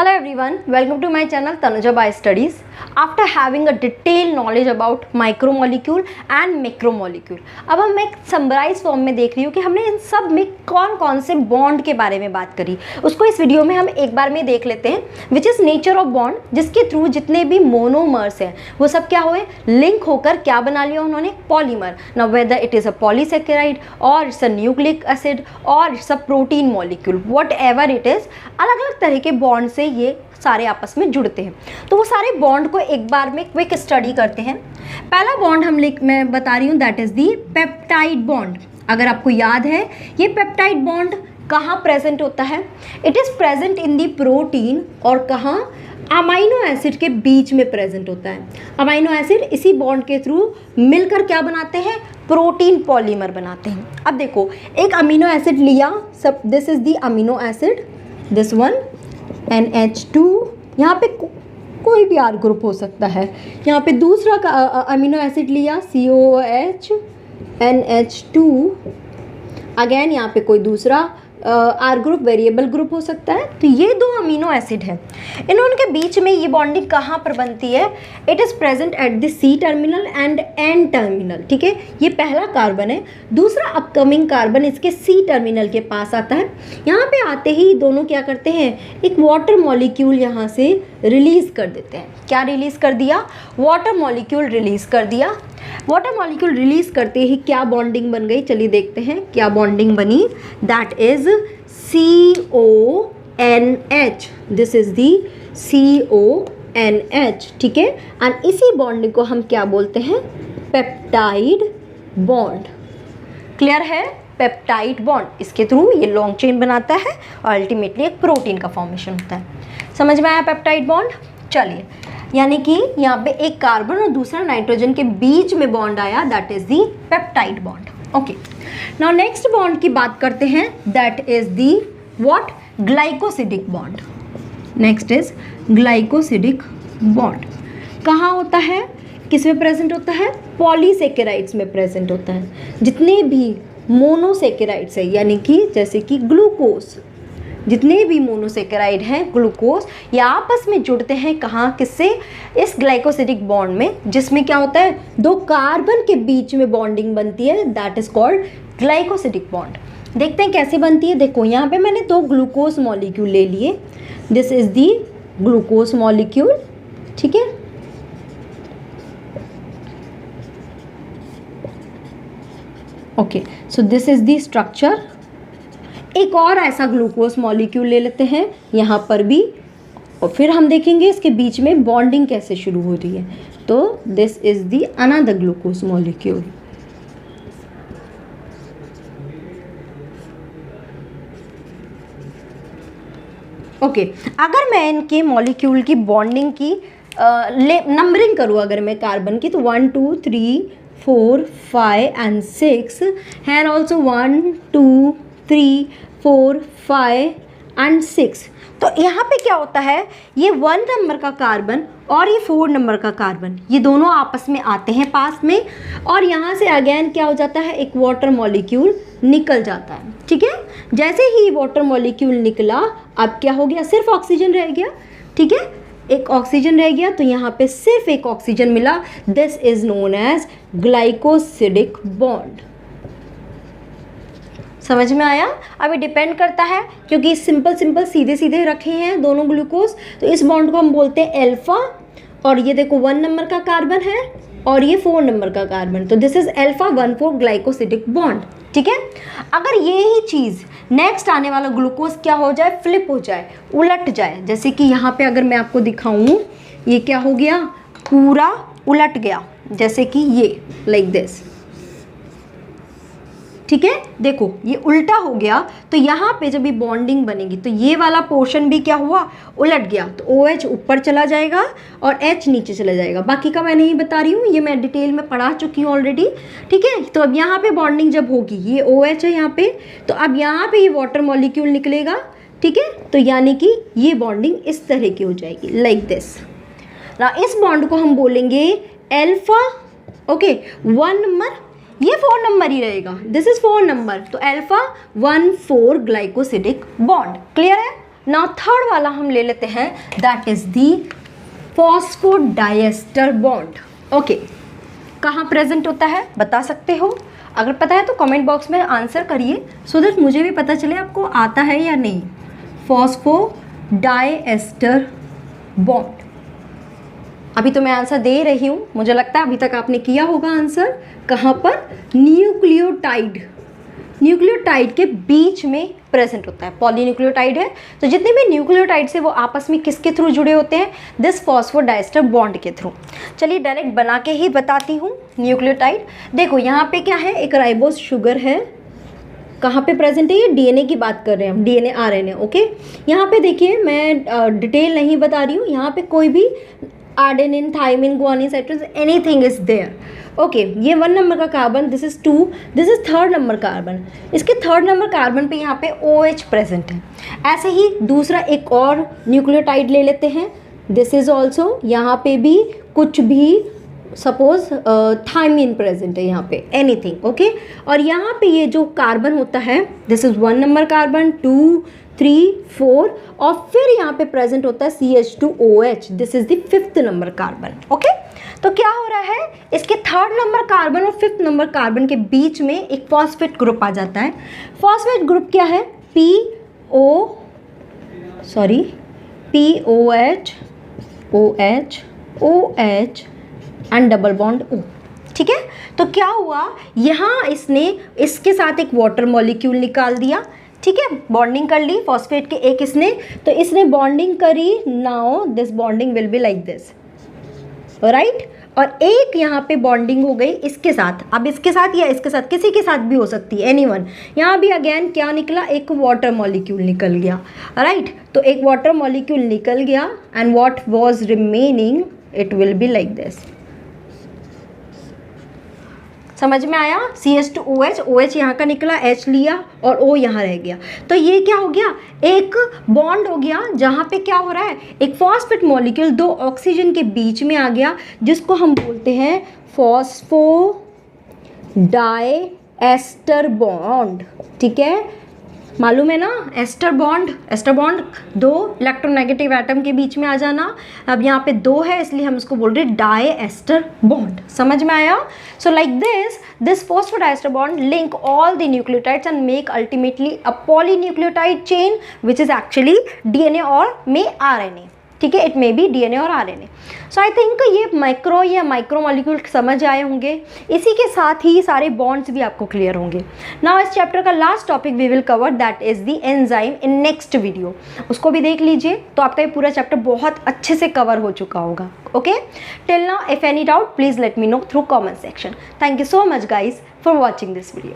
Hello everyone, welcome to my channel Tanuja Bio Studies. After having a detailed knowledge about micromolecule and macromolecule, अब हम एक summarise form में देख रही हूँ कि हमने इन सब में कौन कौन से बॉन्ड के बारे में बात करी, उसको इस वीडियो में हम एक बार में देख लेते हैं. Which is nature of bond, जिसके थ्रू जितने भी मोनोमर्स हैं वो सब क्या हुए, लिंक होकर क्या बना लिया उन्होंने, polymer. Now whether it is a polysaccharide और इट्स अ न्यूक्लिक एसिड और it's a protein molecule, what ever it is, अलग अलग तरह के बॉन्ड से ये सारे आपस में जुड़ते हैं. तो वो सारे बॉन्ड को एक बार में क्विक स्टडी करते हैं. पहला बॉन्ड मैं बता रही हूँ, that is the peptide bond. अगर आपको याद है ये पेप्टाइड बॉन्ड कहाँ प्रेजेंट होता है, it is present in the protein और कहाँ, अमाइनो एसिड के बीच में प्रेजेंट होता है. अमाइनो एसिड इसी बॉन्ड के थ्रू मिलकर क्या बनाते हैं, प्रोटीन पॉलीमर बनाते हैं. अब देखो एक अमीनो एसिड लिया, सब this is the amino acid, this one NH2, यहाँ पे कोई भी R ग्रुप हो सकता है. यहाँ पे दूसरा का अमीनो एसिड लिया COOH NH2, अगेन यहाँ पे कोई दूसरा R ग्रुप, वेरिएबल ग्रुप हो सकता है. तो ये दो अमीनो एसिड है, इनके बीच में ये बॉन्डिंग कहाँ पर बनती है, it is present at the C terminal and N terminal. ठीक है, ये पहला कार्बन है, दूसरा अपकमिंग कार्बन इसके C टर्मिनल के पास आता है. यहाँ पे आते ही दोनों क्या करते हैं, एक वाटर मॉलिक्यूल यहाँ से रिलीज कर देते हैं. क्या रिलीज कर दिया, वाटर मॉलिक्यूल रिलीज कर दिया. वाटर मॉलिक्यूल रिलीज करते ही क्या बॉन्डिंग बन गई, चलिए देखते हैं क्या बॉन्डिंग बनी. That is CONH, this is the CONH. ठीक है, एंड इसी बॉन्डिंग को हम क्या बोलते हैं, पेप्टाइड बॉन्ड. क्लियर है, पेप्टाइड बॉन्ड, इसके थ्रू ये लॉन्ग चेन बनाता है और अल्टीमेटली एक प्रोटीन का फॉर्मेशन होता है. समझ में आया पेप्टाइड बॉन्ड. चलिए, यानी कि यहाँ पे एक कार्बन और दूसरा नाइट्रोजन के बीच में बॉन्ड आया, that is the peptide bond. Okay, now next bond की बात करते हैं, that is the what, glycosidic bond. Next is glycosidic bond. कहाँ होता है, किस में प्रेजेंट होता है, पॉलीसेकेराइड्स में प्रेजेंट होता है. जितने भी मोनोसेकेराइड्स है, यानी कि जैसे कि ग्लूकोज, जितने भी मोनोसेकेराइड हैं ग्लूकोज, ये आपस में जुड़ते हैं कहाँ, किससे, इस ग्लाइकोसिडिक बॉन्ड में, जिसमें क्या होता है, दो कार्बन के बीच में बॉन्डिंग बनती है, that is called glycosidic bond. देखते हैं कैसे बनती है. देखो यहाँ पे मैंने दो ग्लूकोज मॉलिक्यूल ले लिए, this is the glucose molecule. ठीक है, okay, so this is the structure. एक और ऐसा ग्लूकोज मॉलिक्यूल ले लेते हैं यहाँ पर भी, और फिर हम देखेंगे इसके बीच में बॉन्डिंग कैसे शुरू हो रही है. तो this is the another glucose molecule. Okay, अगर मैं इनके मॉलिक्यूल की बॉन्डिंग की नंबरिंग करूँ, अगर मैं कार्बन की, तो 1 2 3 4 5 and 6. here also 1 2 3 4 5 and 6. तो यहाँ पे क्या होता है, ये 1 नंबर का कार्बन और ये 4 नंबर का कार्बन, ये दोनों आपस में आते हैं पास में, और यहाँ से अगेन क्या हो जाता है, एक वाटर मॉलिक्यूल निकल जाता है. ठीक है, जैसे ही वाटर मॉलिक्यूल निकला, अब क्या हो गया, सिर्फ ऑक्सीजन रह गया. ठीक है, एक ऑक्सीजन रह गया, तो यहाँ पे सिर्फ एक ऑक्सीजन मिला. This is known as glycosidic bond. समझ में आया. अभी डिपेंड करता है, क्योंकि सिंपल सिंपल सीधे सीधे रखे हैं दोनों ग्लूकोज, तो इस बॉन्ड को हम बोलते हैं अल्फा. और ये देखो 1 नंबर का कार्बन है और ये 4 नंबर का कार्बन, तो this is alpha 1,4 glycosidic bond. ठीक है, अगर ये ही चीज़ नेक्स्ट आने वाला ग्लूकोज क्या हो जाए, फ्लिप हो जाए, उलट जाए, जैसे कि यहाँ पे अगर मैं आपको दिखाऊं, ये क्या हो गया, पूरा उलट गया, जैसे कि ये लाइक दिस. ठीक है, देखो ये उल्टा हो गया, तो यहाँ पे जब ये बॉन्डिंग बनेगी तो ये वाला पोर्शन भी क्या हुआ, उलट गया. तो OH ऊपर चला जाएगा और H नीचे चला जाएगा. बाकी का मैं नहीं बता रही हूँ, ये मैं डिटेल में पढ़ा चुकी हूँ ऑलरेडी. ठीक है, तो अब यहाँ पे बॉन्डिंग जब होगी, ये OH है यहाँ पे, तो अब यहाँ पे ये वाटर मॉलिक्यूल निकलेगा. ठीक है, तो यानी कि ये बॉन्डिंग इस तरह की हो जाएगी, लाइक दिस. ना इस बॉन्ड को हम बोलेंगे अल्फा. ओके, 1 नंबर, ये 4 नंबर ही रहेगा, दिस इज 4 नंबर, तो अल्फा 1,4 ग्लाइकोसिडिक बॉन्ड. क्लियर है. नाउ थर्ड वाला हम ले लेते हैं, that is the phosphodiester bond. Okay, कहाँ प्रेजेंट होता है बता सकते हो? अगर पता है तो कमेंट बॉक्स में आंसर करिए, सो दैट मुझे भी पता चले आपको आता है या नहीं। फॉस्फोडाइएस्टर बॉन्ड, अभी तो मैं आंसर दे रही हूँ, मुझे लगता है अभी तक आपने किया होगा आंसर। कहाँ पर? न्यूक्लियोटाइड, न्यूक्लियोटाइड के बीच में प्रेजेंट होता है। पॉलीन्यूक्लियोटाइड है तो जितने भी न्यूक्लियोटाइड से वो आपस में किसके थ्रू जुड़े होते हैं? दिस फॉस्फोडाइएस्टर बॉन्ड के थ्रू। चलिए डायरेक्ट बना के ही बताती हूँ। न्यूक्लियोटाइड देखो यहाँ पे क्या है, एक राइबोस शुगर है। कहाँ पे प्रेजेंट है? ये डीएनए की बात कर रहे हैं हम, डीएनए आरएनए। ओके, यहाँ पे देखिए मैं डिटेल नहीं बता रही हूँ, यहाँ पे कोई भी adenine, thymine, guanine, cytosine, anything is there. Okay, ये 1 नंबर का carbon, this is 2, this is 3rd number carbon. इसके 3rd नंबर कार्बन पे यहाँ पे OH प्रेजेंट है। ऐसे ही दूसरा एक और न्यूक्लियोटाइड ले लेते हैं, दिस इज ऑल्सो, यहाँ पे भी कुछ भी सपोज थाइमिन प्रेजेंट है यहाँ पे, एनीथिंग। ओके, और यहाँ पे ये जो कार्बन होता है, दिस इज 1 नंबर कार्बन, 2, 3, 4, और फिर यहाँ पे प्रेजेंट होता है CH2OH, this is the 5th number carbon. Okay, तो क्या हो रहा है, इसके 3rd नंबर कार्बन और 5th नंबर कार्बन के बीच में एक फॉस्फेट ग्रुप आ जाता है। फॉस्फेट ग्रुप क्या है? POH, OH and double bond O। ठीक है, तो क्या हुआ, यहाँ इसने इसके साथ एक वाटर मॉलिक्यूल निकाल दिया। ठीक है, बॉन्डिंग कर ली फॉस्फेट के एक इसने, तो इसने बॉन्डिंग करी। Now this bonding will be like this, right. और एक यहाँ पे बॉन्डिंग हो गई इसके साथ। अब इसके साथ या इसके साथ, किसी के साथ भी हो सकती है, एनीवन। यहाँ भी अगेन क्या निकला, एक वाटर मॉलिक्यूल निकल गया, राइट। तो एक वाटर मॉलिक्यूल निकल गया and what was remaining, it will be like this. समझ में आया? CH2OH, OH यहाँ का निकला, H लिया और O यहाँ रह गया। तो ये क्या हो गया, एक बॉन्ड हो गया जहाँ पे क्या हो रहा है, एक फॉस्फेट मॉलिक्यूल 2 ऑक्सीजन के बीच में आ गया, जिसको हम बोलते हैं फॉस्फोडाइएस्टर बॉन्ड। ठीक है, मालूम है ना, एस्टर बॉन्ड 2 इलेक्ट्रोनेगेटिव एटम के बीच में आ जाना। अब यहाँ पे 2 है इसलिए हम इसको बोल रहे हैं डाइएस्टर बॉन्ड। समझ में आया? So like this phosphodiester bond link all the nucleotides and make ultimately a polynucleotide chain which is actually DNA और में आरएनए। ठीक है, इट मे बी डीएनए और आरएनए। सो आई थिंक ये माइक्रो या माइक्रो मॉलिक्यूल समझ आए होंगे। इसी के साथ ही सारे बॉन्ड्स भी आपको क्लियर होंगे। नाउ इस चैप्टर का last topic we will cover, that is the enzyme in next video. उसको भी देख लीजिए, तो आपका ये पूरा चैप्टर बहुत अच्छे से कवर हो चुका होगा। Okay, till now if any doubt please let me know through comment section. Thank you so much guys for watching this video.